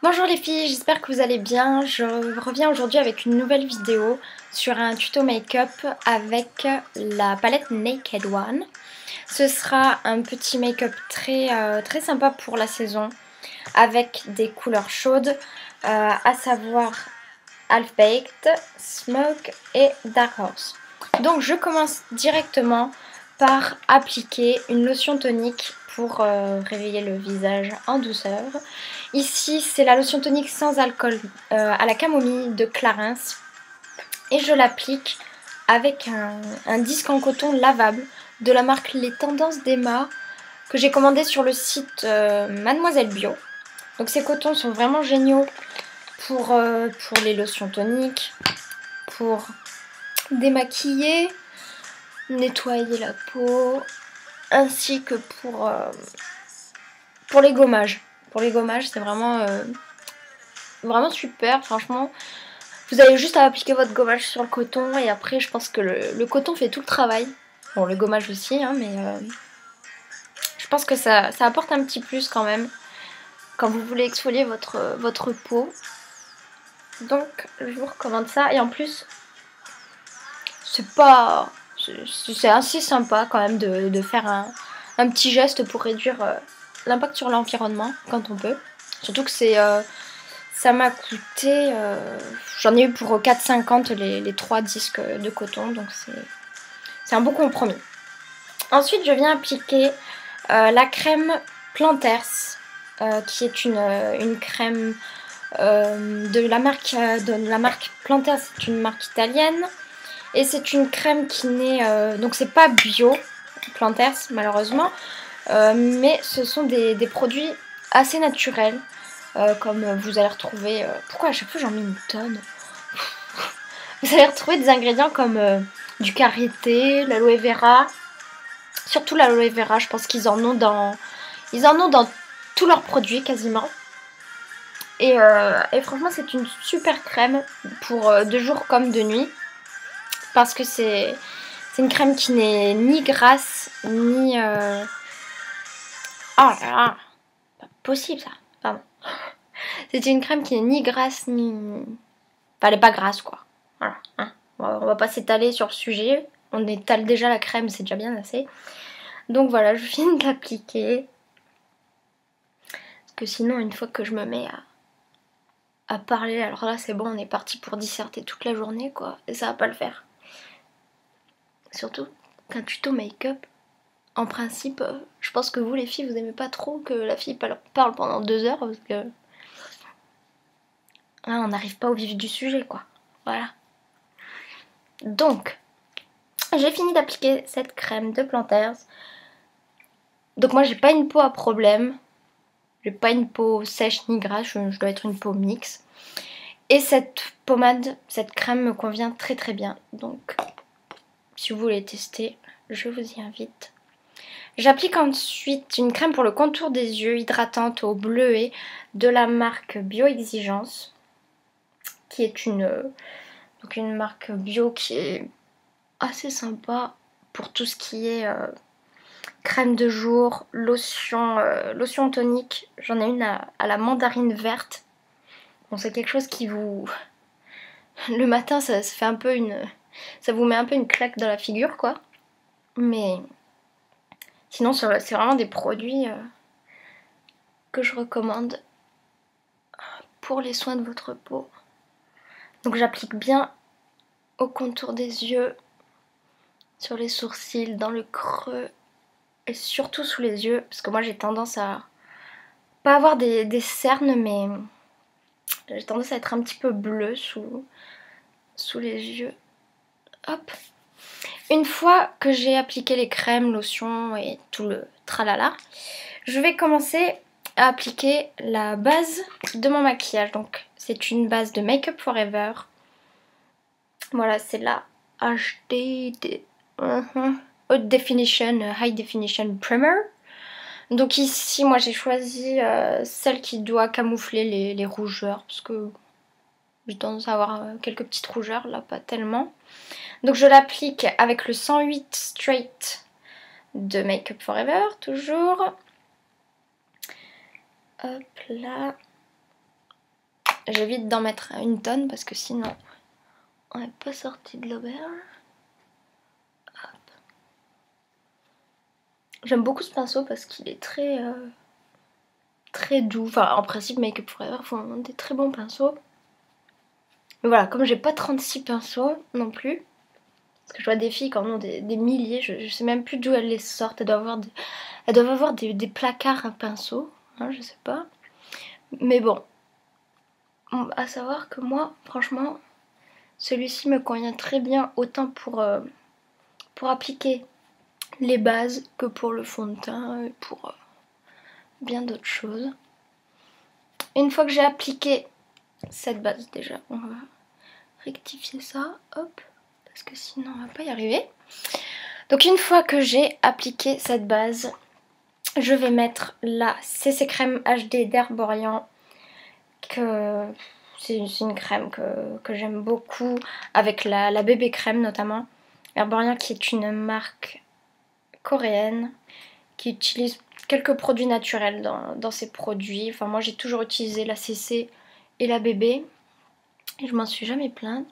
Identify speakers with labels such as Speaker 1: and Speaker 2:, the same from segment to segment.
Speaker 1: Bonjour les filles, j'espère que vous allez bien. Je reviens aujourd'hui avec une nouvelle vidéo sur un tuto make-up avec la palette Naked One. Ce sera un petit make-up très sympa pour la saison avec des couleurs chaudes, à savoir Half Baked, Smoke et Dark Horse. Donc je commence directement par appliquer une lotion tonique pour réveiller le visage en douceur. Ici c'est la lotion tonique sans alcool à la camomille de Clarins et je l'applique avec un disque en coton lavable de la marque Les Tendances d'Emma que j'ai commandé sur le site Mademoiselle Bio. Donc ces cotons sont vraiment géniaux pour les lotions toniques, pour démaquiller, nettoyer la peau, ainsi que pour les gommages. Pour les gommages, c'est vraiment super, franchement. Vous avez juste à appliquer votre gommage sur le coton et après, je pense que le coton fait tout le travail. Bon, le gommage aussi, hein, mais je pense que ça apporte un petit plus quand même quand vous voulez exfolier votre peau. Donc, je vous recommande ça. Et en plus, c'est assez sympa quand même de faire un petit geste pour réduire l'impact sur l'environnement quand on peut. Surtout que ça m'a coûté, j'en ai eu pour 4,50 les 3 disques de coton, donc c'est un bon compromis. Ensuite je viens appliquer la crème Planters, qui est une crème de la marque Planters, c'est une marque italienne. Et c'est une crème qui n'est... donc c'est pas bio, Planters malheureusement, mais ce sont des produits assez naturels, comme vous allez retrouver... pourquoi à chaque fois j'en mets une tonne? Vous allez retrouver des ingrédients comme du karité, l'aloe vera, surtout l'aloe vera, je pense qu'ils en ont dans tous leurs produits quasiment. Et franchement c'est une super crème pour de jour comme de nuit. Parce que c'est une crème qui n'est ni grasse, ni... Oh là là, pas possible ça, pardon. C'est une crème qui n'est ni grasse, ni... Enfin, elle n'est pas grasse, quoi. Voilà, hein. On va pas s'étaler sur le sujet. On étale déjà la crème, c'est déjà bien assez. Donc voilà, je finis de l'appliquer. Parce que sinon, une fois que je me mets à parler, alors là, c'est bon, on est parti pour disserter toute la journée, quoi. Et ça va pas le faire. Surtout qu'un tuto make-up, en principe, je pense que vous les filles, vous aimez pas trop que la fille parle pendant 2 heures parce que là, on n'arrive pas au vif du sujet, quoi. Voilà. Donc, j'ai fini d'appliquer cette crème de Planters. Donc moi, j'ai pas une peau à problème. J'ai pas une peau sèche ni grasse, je dois être une peau mixte. Et cette pommade, cette crème me convient très bien. Donc, si vous voulez tester, je vous y invite. J'applique ensuite une crème pour le contour des yeux hydratante au bleuet de la marque Bio Exigence, qui est une marque bio qui est assez sympa pour tout ce qui est crème de jour, lotion tonique. J'en ai une à la mandarine verte. Bon, c'est quelque chose qui vous... Le matin, ça fait un peu ça vous met un peu une claque dans la figure, quoi. Mais sinon, c'est vraiment des produits que je recommande pour les soins de votre peau. Donc j'applique bien au contour des yeux, sur les sourcils, dans le creux et surtout sous les yeux, parce que moi j'ai tendance à pas avoir des cernes, mais j'ai tendance à être un petit peu bleue sous les yeux. Hop. Une fois que j'ai appliqué les crèmes, lotions et tout le tralala, je vais commencer à appliquer la base de mon maquillage. Donc c'est une base de Make Up Forever. Voilà, c'est la HD Haute Definition High Definition Primer. Donc ici, moi j'ai choisi celle qui doit camoufler les rougeurs, parce que j'ai tendance à avoir quelques petites rougeurs, là pas tellement. Donc je l'applique avec le 108 Straight de Make Up Forever, toujours. Hop là. j'évite d'en mettre une tonne parce que sinon on n'est pas sorti de l'auberge. J'aime beaucoup ce pinceau parce qu'il est très doux. Enfin, en principe, Make Up For Ever font des très bons pinceaux. Mais voilà, comme j'ai pas 36 pinceaux non plus, parce que je vois des filles qui en ont des milliers, je sais même plus d'où elles les sortent. Elles doivent avoir des placards à pinceaux, hein, je sais pas. Mais bon, à savoir que moi, franchement, celui-ci me convient très bien, autant pour appliquer les bases que pour le fond de teint et pour bien d'autres choses. Une fois que j'ai appliqué cette base, déjà, on va rectifier ça, hop, parce que sinon on va pas y arriver. Donc une fois que j'ai appliqué cette base, je vais mettre la CC Crème HD d'Herborian, que c'est une crème que j'aime beaucoup, avec la bébé crème notamment. Herborian qui est une marque coréenne qui utilise quelques produits naturels dans ses produits. Enfin moi j'ai toujours utilisé la CC et la bébé et je m'en suis jamais plainte.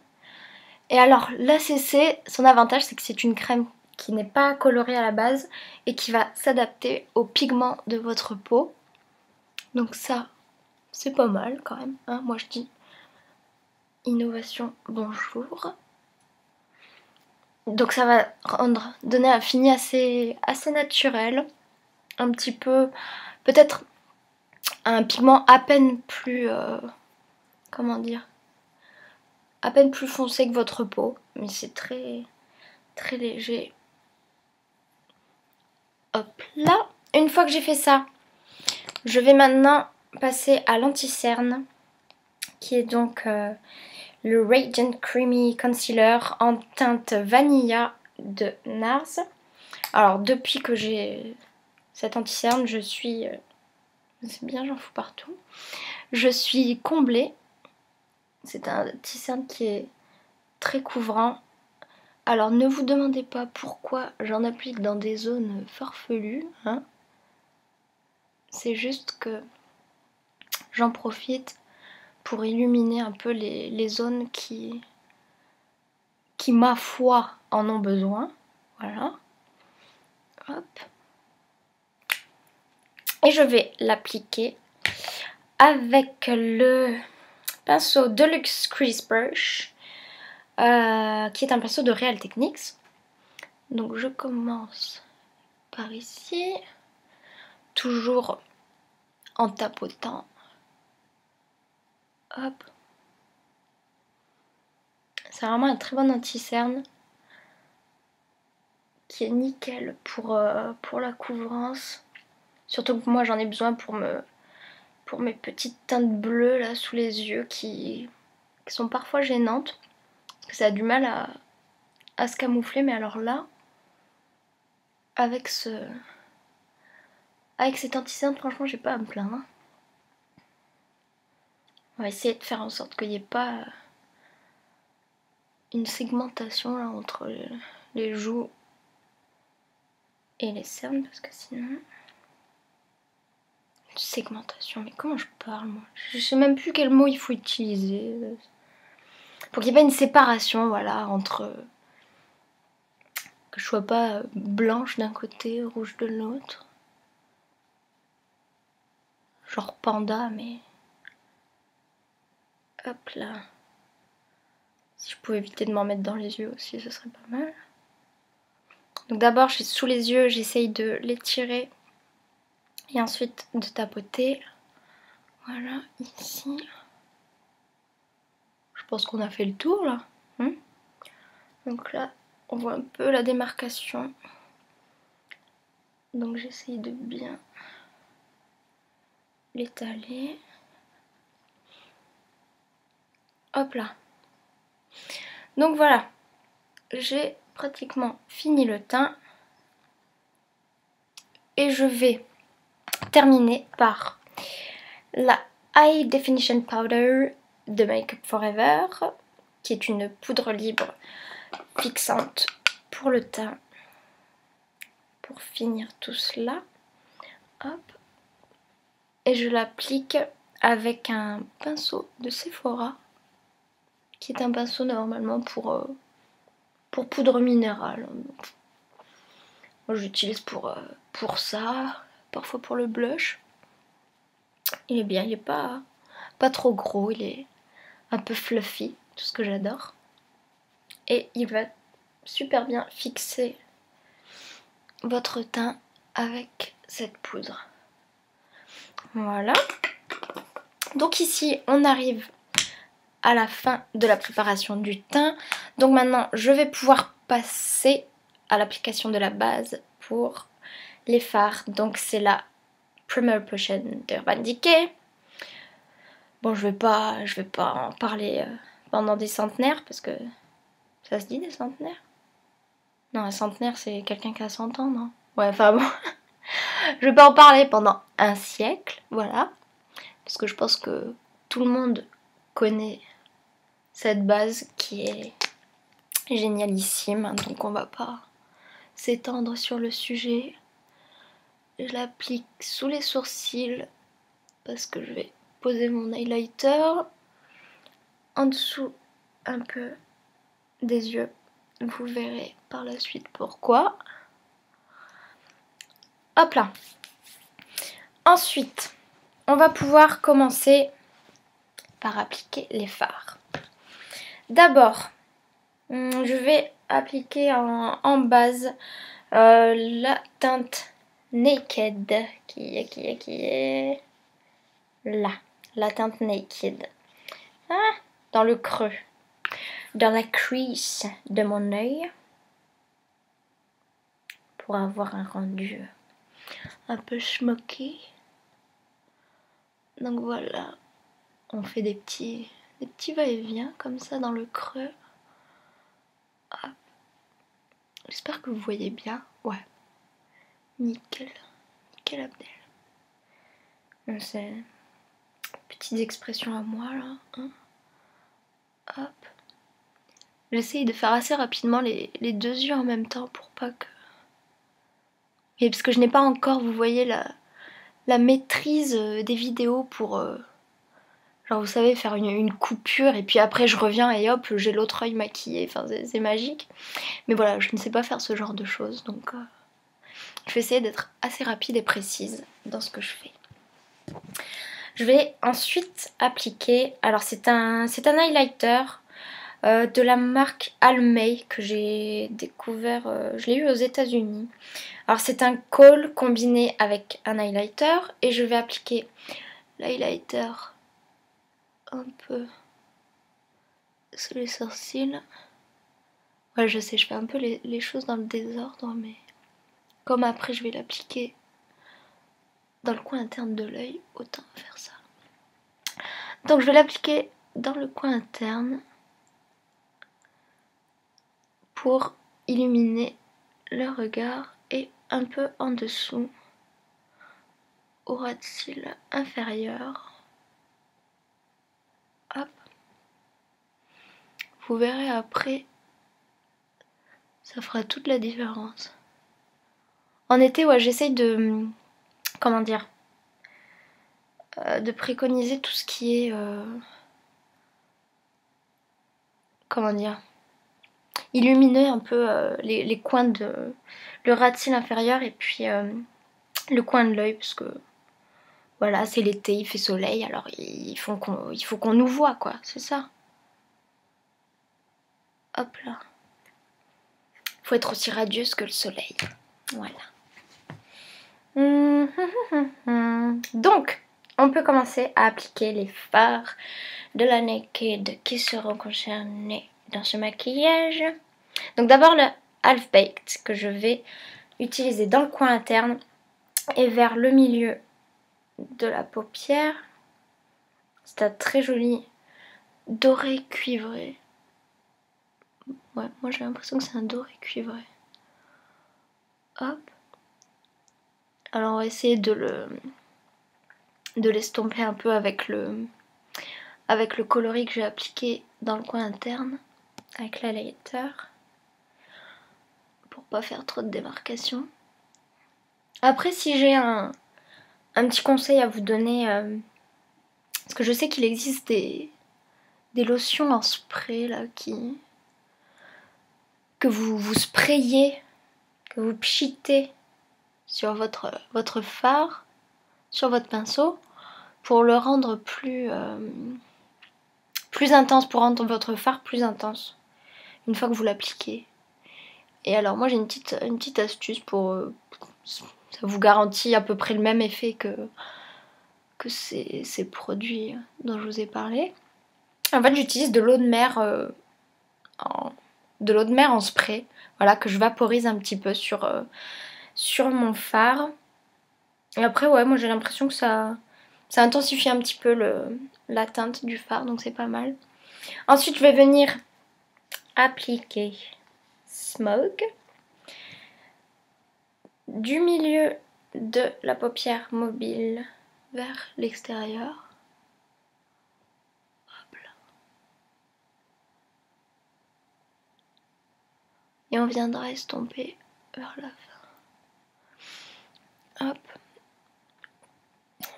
Speaker 1: Et alors la CC, son avantage c'est que c'est une crème qui n'est pas colorée à la base et qui va s'adapter aux pigments de votre peau. Donc ça, c'est pas mal quand même, hein. Moi je dis innovation, bonjour. Donc ça va donner un fini assez naturel, un petit peu, peut-être un pigment à peine plus, comment dire, à peine plus foncé que votre peau, mais c'est très léger. Hop là, une fois que j'ai fait ça, je vais maintenant passer à l'anti-cerne, qui est donc le Radiant Creamy Concealer en teinte Vanilla de NARS. Alors depuis que j'ai cet anti-cerne, je suis, c'est bien, j'en fous partout, je suis comblée. C'est un anti-cerne qui est très couvrant. Alors ne vous demandez pas pourquoi j'en applique dans des zones farfelues, hein. C'est juste que j'en profite pour illuminer un peu les zones qui ma foi en ont besoin. Voilà. Hop. Et je vais l'appliquer avec le pinceau Deluxe Crease Brush, qui est un pinceau de Real Techniques. Donc je commence par ici, toujours en tapotant. Hop. C'est vraiment un très bon anti-cerne qui est nickel pour la couvrance. Surtout que moi j'en ai besoin pour mes petites teintes bleues là sous les yeux qui sont parfois gênantes. Parce que ça a du mal à se camoufler, mais alors là, avec cet anti-cerne, franchement j'ai pas à me plaindre. On va essayer de faire en sorte qu'il n'y ait pas une segmentation là entre les joues et les cernes, parce que sinon... Segmentation, mais comment je parle moi? Je sais même plus quel mot il faut utiliser. Pour qu'il n'y ait pas une séparation, voilà, entre... Que je sois pas blanche d'un côté, rouge de l'autre. Genre panda, mais... Hop là. Si je pouvais éviter de m'en mettre dans les yeux aussi, ce serait pas mal. Donc d'abord, sous les yeux, j'essaye de l'étirer. Et ensuite de tapoter. Voilà, ici. Je pense qu'on a fait le tour là. Donc là, on voit un peu la démarcation. Donc j'essaye de bien l'étaler. Hop là. Donc voilà, j'ai pratiquement fini le teint. Et je vais terminer par la High Definition Powder de Make Up For Ever, qui est une poudre libre fixante pour le teint. Pour finir tout cela, hop, et je l'applique avec un pinceau de Sephora, qui est un pinceau normalement pour poudre minérale. Moi j'utilise pour ça, parfois pour le blush. Il est bien, il est pas trop gros, il est un peu fluffy, tout ce que j'adore. Et il va super bien fixer votre teint avec cette poudre. Voilà. Donc ici on arrive à la fin de la préparation du teint. Donc maintenant je vais pouvoir passer à l'application de la base pour les fards. Donc c'est la Primer Potion d'Urban Decay. Bon, je vais pas en parler pendant des centenaires parce que ça se dit des centenaires? Non, un centenaire c'est quelqu'un qui a 100 ans, non? Ouais, enfin bon. Je vais pas en parler pendant un siècle, voilà. Parce que je pense que tout le monde connaît cette base qui est génialissime. Donc on va pas s'étendre sur le sujet. Je l'applique sous les sourcils parce que je vais poser mon highlighter. En dessous un peu des yeux. Vous verrez par la suite pourquoi. Hop là. Ensuite, on va pouvoir commencer par appliquer les fards. D'abord, je vais appliquer en base la teinte Naked qui est là. La teinte Naked. Ah, dans le creux. Dans la crease de mon œil. Pour avoir un rendu un peu smoky. Donc voilà, on fait des petits va-et-vient comme ça dans le creux. Hop. J'espère que vous voyez bien. Ouais. Nickel. Nickel Abdel. C'est petites expressions à moi là. Hein. Hop. J'essaye de faire assez rapidement les deux yeux en même temps pour pas que... Et parce que je n'ai pas encore, vous voyez, la maîtrise des vidéos pour... genre vous savez, faire une coupure et puis après je reviens et hop, j'ai l'autre œil maquillé. Enfin c'est magique. Mais voilà, je ne sais pas faire ce genre de choses. Donc je vais essayer d'être assez rapide et précise dans ce que je fais. Je vais ensuite appliquer... Alors c'est un highlighter de la marque Almay que j'ai découvert... je l'ai eu aux États-Unis. Alors c'est un kohl combiné avec un highlighter. Et je vais appliquer l'highlighter un peu sous les sourcils. Ouais, je sais, je fais un peu les choses dans le désordre, mais comme après je vais l'appliquer dans le coin interne de l'œil, autant faire ça. Donc je vais l'appliquer dans le coin interne pour illuminer le regard et un peu en dessous au ras de cils inférieur. Hop. Vous verrez après, ça fera toute la différence. En été, ouais, j'essaye de... Comment dire, de préconiser tout ce qui est... comment dire, illuminer un peu les coins de... le ras de cils inférieur et puis le coin de l'œil parce que voilà, c'est l'été, il fait soleil, alors il faut qu'on nous voit quoi, c'est ça. Hop là. Faut être aussi radieuse que le soleil. Voilà. Donc, on peut commencer à appliquer les fards de la Naked qui seront concernés dans ce maquillage. Donc d'abord le Half Baked que je vais utiliser dans le coin interne et vers le milieu de la paupière. C'est un très joli doré cuivré. Ouais, moi j'ai l'impression que c'est un doré cuivré. Hop. Alors on va essayer de l'estomper un peu avec le coloris que j'ai appliqué dans le coin interne avec l'highlighter pour pas faire trop de démarcation. Après si j'ai un petit conseil à vous donner Parce que je sais qu'il existe des lotions en spray là que vous sprayez, que vous pchitez sur votre fard, sur votre pinceau, pour le rendre plus intense, pour rendre votre fard plus intense, une fois que vous l'appliquez. Et alors moi j'ai une petite astuce pour... ça vous garantit à peu près le même effet que ces produits dont je vous ai parlé. En fait j'utilise de l'eau de mer en spray, voilà, que je vaporise un petit peu sur mon fard. Et après ouais, moi j'ai l'impression que ça intensifie un petit peu la teinte du fard, donc c'est pas mal. Ensuite je vais venir appliquer Smoke du milieu de la paupière mobile vers l'extérieur. Et on viendra estomper vers la fin. Hop.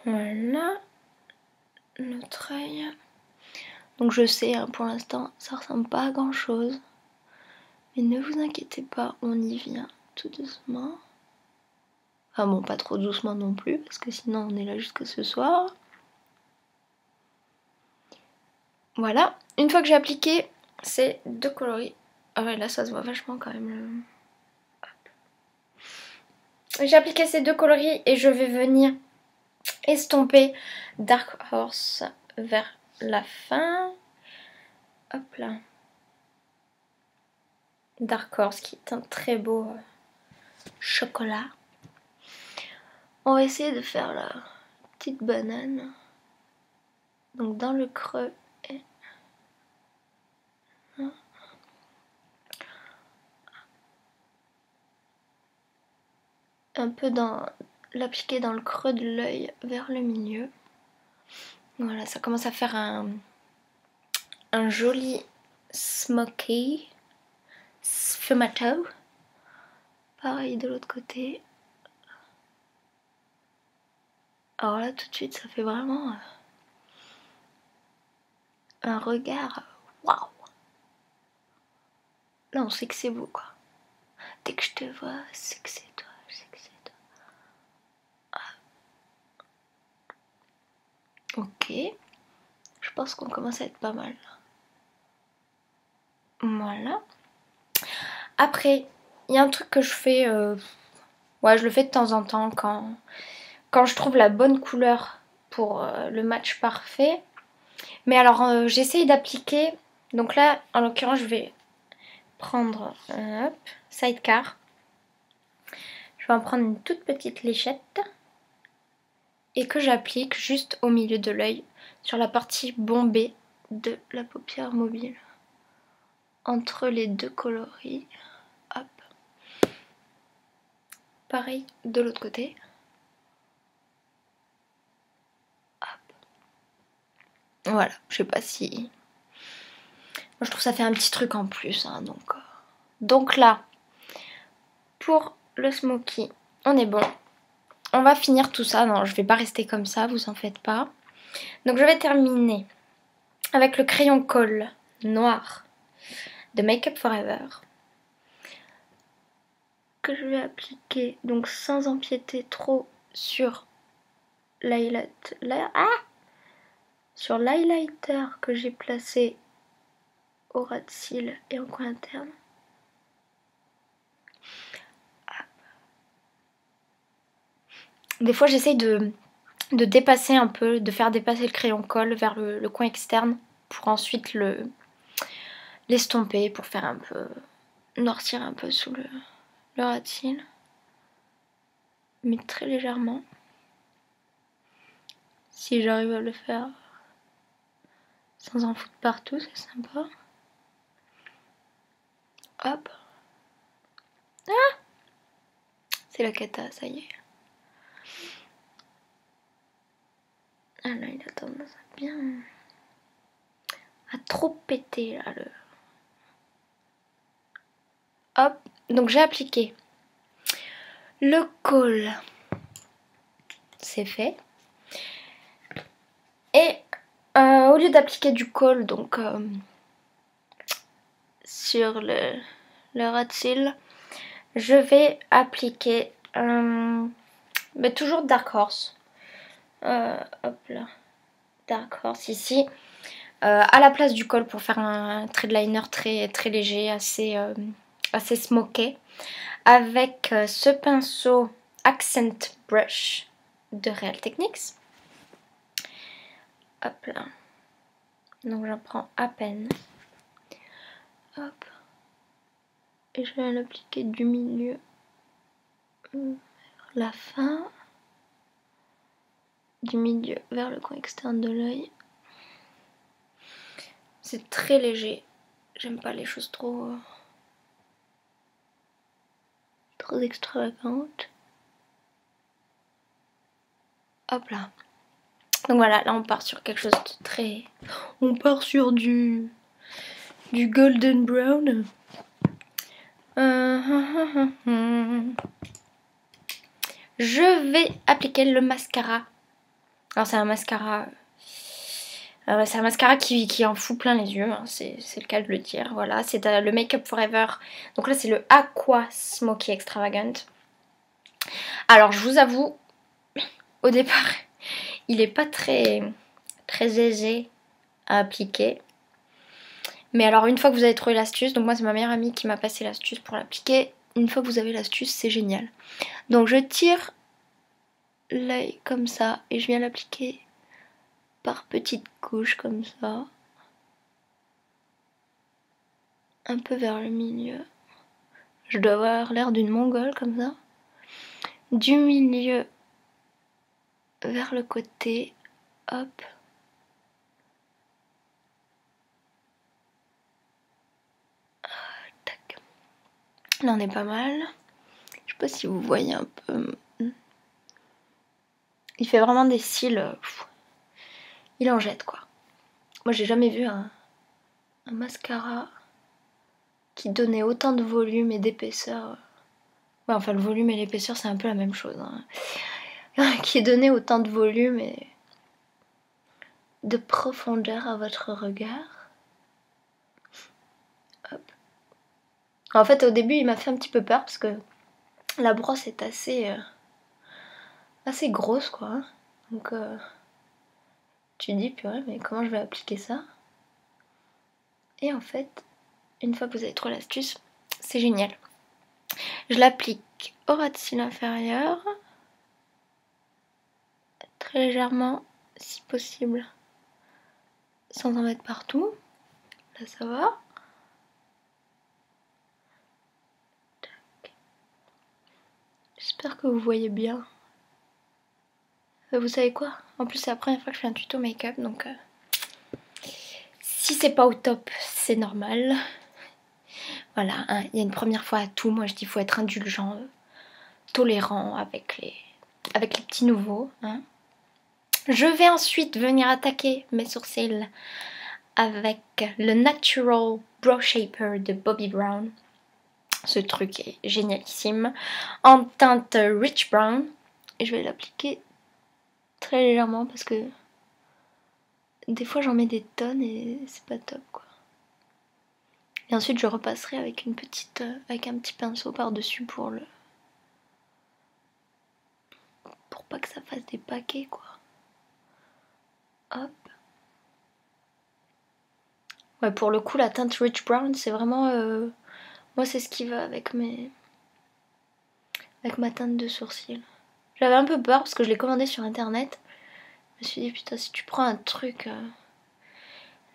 Speaker 1: Voilà. Notre œil. Donc je sais, hein, pour l'instant, ça ressemble pas à grand chose. Mais ne vous inquiétez pas, on y vient tout doucement. Enfin bon, pas trop doucement non plus, parce que sinon on est là jusqu'à ce soir. Voilà. Une fois que j'ai appliqué ces deux coloris. Ah ouais, là ça se voit vachement quand même. J'ai appliqué ces deux coloris et je vais venir estomper Dark Horse vers la fin. Hop là. Dark Horse qui est un très beau chocolat. On va essayer de faire la petite banane. Donc dans le creux. Un peu l'appliquer dans le creux de l'œil vers le milieu. Voilà, ça commence à faire un joli smoky sfumato. Pareil de l'autre côté. Alors là tout de suite ça fait vraiment un regard waouh. Là on sait que c'est beau quoi. Dès que je te vois, c'est que c'est toi, je sais que c'est toi. Ah. Ok. Je pense qu'on commence à être pas mal. Voilà. Après, il y a un truc que je fais... ouais, je le fais de temps en temps quand je trouve la bonne couleur pour le match parfait. Mais alors, j'essaye d'appliquer... Donc là, en l'occurrence, je vais prendre hop, Sidecar. Je vais en prendre une toute petite léchette. Et que j'applique juste au milieu de l'œil, sur la partie bombée de la paupière mobile. Entre les deux coloris. Hop. Pareil de l'autre côté. Hop. Voilà, je sais pas si... Moi je trouve que ça fait un petit truc en plus. Hein, donc là, pour le smoky, on est bon. On va finir tout ça. Non, je vais pas rester comme ça, vous en faites pas. Donc je vais terminer avec le crayon colle noir de Make Up Forever. Que je vais appliquer donc sans empiéter trop sur sur l'highlighter que j'ai placé au ras de cils et en coin interne. Des fois j'essaye de dépasser un peu, de faire dépasser le crayon colle vers le coin externe pour ensuite l'estomper pour faire un peu noircir un peu sous le ras de cils. Mais très légèrement. Si j'arrive à le faire sans en foutre partout, c'est sympa. Hop. Ah! C'est la cata, ça y est. Ah là, il a tendance à bien... à trop péter là le... Hop, donc j'ai appliqué le col. C'est fait. Et lieu d'appliquer du kohl donc sur le ras de cils, je vais appliquer mais toujours Dark Horse. Hop là, Dark Horse ici. À la place du kohl pour faire un trait de liner très léger, assez smoké. Avec ce pinceau Accent Brush de Real Techniques. Hop là. Donc j'en prends à peine. Hop. Et je vais l'appliquer du milieu vers la fin. Du milieu vers le coin externe de l'œil. C'est très léger. J'aime pas les choses trop extravagantes. Hop là. Donc voilà, là on part sur quelque chose de très... On part sur du golden brown. Je vais appliquer le mascara. Alors c'est un mascara... c'est un mascara qui en fout plein les yeux, hein, c'est le cas de le dire. Voilà, c'est le Make Up Forever. Donc là c'est le Aqua Smoky Extravagant. Alors je vous avoue, au départ, il n'est pas très aisé à appliquer. Mais alors une fois que vous avez trouvé l'astuce, donc moi c'est ma meilleure amie qui m'a passé l'astuce pour l'appliquer. Une fois que vous avez l'astuce, c'est génial. Donc je tire l'œil comme ça et je viens l'appliquer par petites couches comme ça. Un peu vers le milieu. Je dois avoir l'air d'une mongole comme ça. Du milieu vers le côté. Hop. Tac. Là on est pas mal. Je sais pas si vous voyez un peu. Il fait vraiment des cils. Il en jette quoi. Moi j'ai jamais vu un mascara qui donnait autant de volume et d'épaisseur. Ouais, enfin le volume et l'épaisseur c'est un peu la même chose. Hein. Qui donnait autant de volume et de profondeur à votre regard. Hop. En fait au début il m'a fait un petit peu peur parce que la brosse est assez grosse quoi. Donc tu te dis purée mais comment je vais appliquer ça? Et en fait une fois que vous avez trouvé l'astuce, c'est génial. Je l'applique au ras de cils inférieur, très légèrement si possible, sans en mettre partout. Là ça va. J'espère que vous voyez bien. Vous savez quoi? En plus c'est la première fois que je fais un tuto make-up donc si c'est pas au top c'est normal. Voilà, hein, il y a une première fois à tout. Moi je dis faut être indulgent, tolérant avec les petits nouveaux. Hein. Je vais ensuite venir attaquer mes sourcils avec le Natural Brow Shaper de Bobbi Brown. Ce truc est génialissime. En teinte Rich Brown. Et je vais l'appliquer très légèrement parce que des fois j'en mets des tonnes et c'est pas top quoi. Et ensuite je repasserai avec avec un petit pinceau par dessus pour pas que ça fasse des paquets quoi. Hop. Ouais, pour le coup la teinte Rich Brown c'est vraiment moi c'est ce qui va avec ma teinte de sourcils. J'avais un peu peur parce que je l'ai commandé sur internet. Je me suis dit putain si tu prends un truc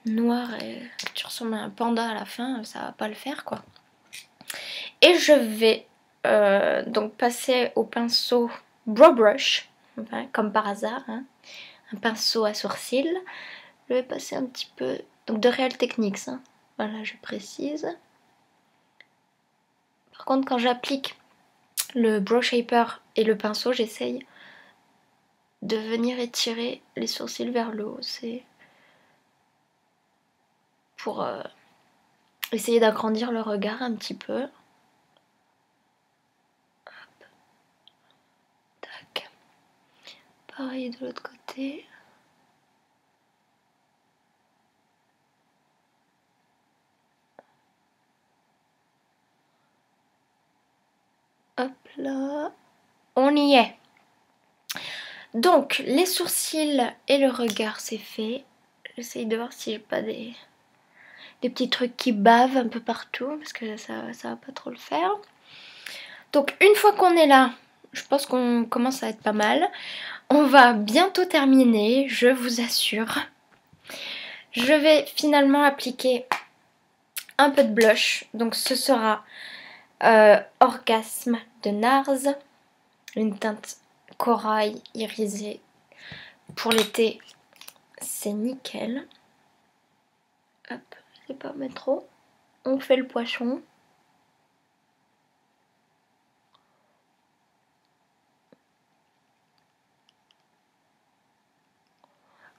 Speaker 1: noir et que tu ressembles à un panda à la fin, ça va pas le faire quoi. Et je vais donc passer au pinceau Brow Brush, enfin, comme par hasard, hein, un pinceau à sourcils. Je vais passer un petit peu, donc de Real Techniques, hein. Voilà je précise. Par contre quand j'applique le Brow Shaper et le pinceau, j'essaye de venir étirer les sourcils vers le haut. C'est pour essayer d'agrandir le regard un petit peu. Hop. Tac. Pareil de l'autre côté. Hop là, on y est. Donc les sourcils et le regard c'est fait. J'essaye de voir si j'ai pas des petits trucs qui bavent un peu partout parce que ça va pas trop le faire. Donc une fois qu'on est là, je pense qu'on commence à être pas mal. On va bientôt terminer, je vous assure. Je vais finalement appliquer un peu de blush. Donc ce sera Orgasme de NARS. Une teinte corail irisée. Pour l'été, c'est nickel. Hop, je sais pas mettre trop. On fait le poisson.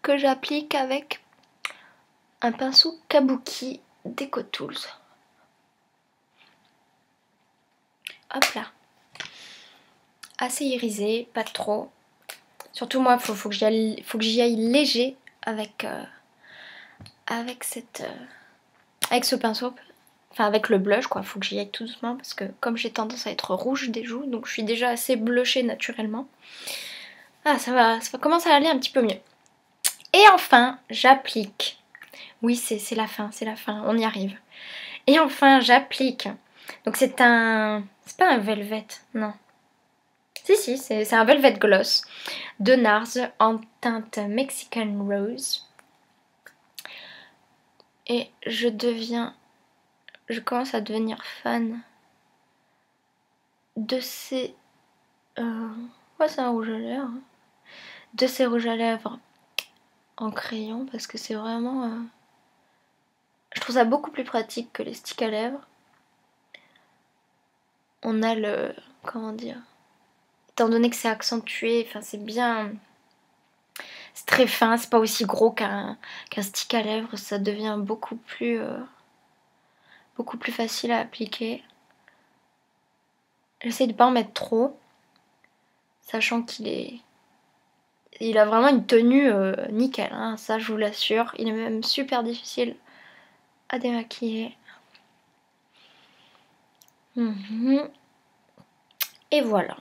Speaker 1: Que j'applique avec un pinceau Kabuki d'EcoTools. Hop là. Assez irisé, pas trop. Surtout moi, faut que j'y aille léger avec, avec ce pinceau. Enfin avec le blush quoi, faut que j'y aille tout doucement parce que comme j'ai tendance à être rouge des joues, donc je suis déjà assez blushée naturellement. Ah ça va commencer à aller un petit peu mieux. Et enfin j'applique, oui c'est la fin, on y arrive. Et enfin j'applique, donc c'est pas un velvet, non. Si c'est un velvet gloss de NARS en teinte Mexican Rose. Et je commence à devenir fan de ces... ouais, c'est un rouge à lèvres. De ces rouges à lèvres en crayon parce que c'est vraiment... je trouve ça beaucoup plus pratique que les sticks à lèvres. On a le... comment dire... étant donné que c'est accentué, enfin c'est bien... c'est très fin, c'est pas aussi gros qu'un stick à lèvres. Ça devient beaucoup plus facile à appliquer. J'essaie de pas en mettre trop, sachant il a vraiment une tenue nickel, hein, ça je vous l'assure. Il est même super difficile à démaquiller. Et voilà.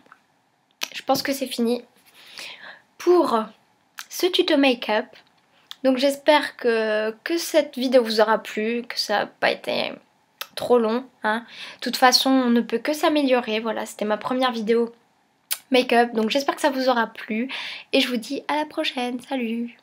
Speaker 1: Je pense que c'est fini pour ce tuto make-up. Donc j'espère que cette vidéo vous aura plu, que ça n'a pas été trop long. Hein. De toute façon, on ne peut que s'améliorer. Voilà, c'était ma première vidéo make-up. Donc j'espère que ça vous aura plu. Et je vous dis à la prochaine. Salut!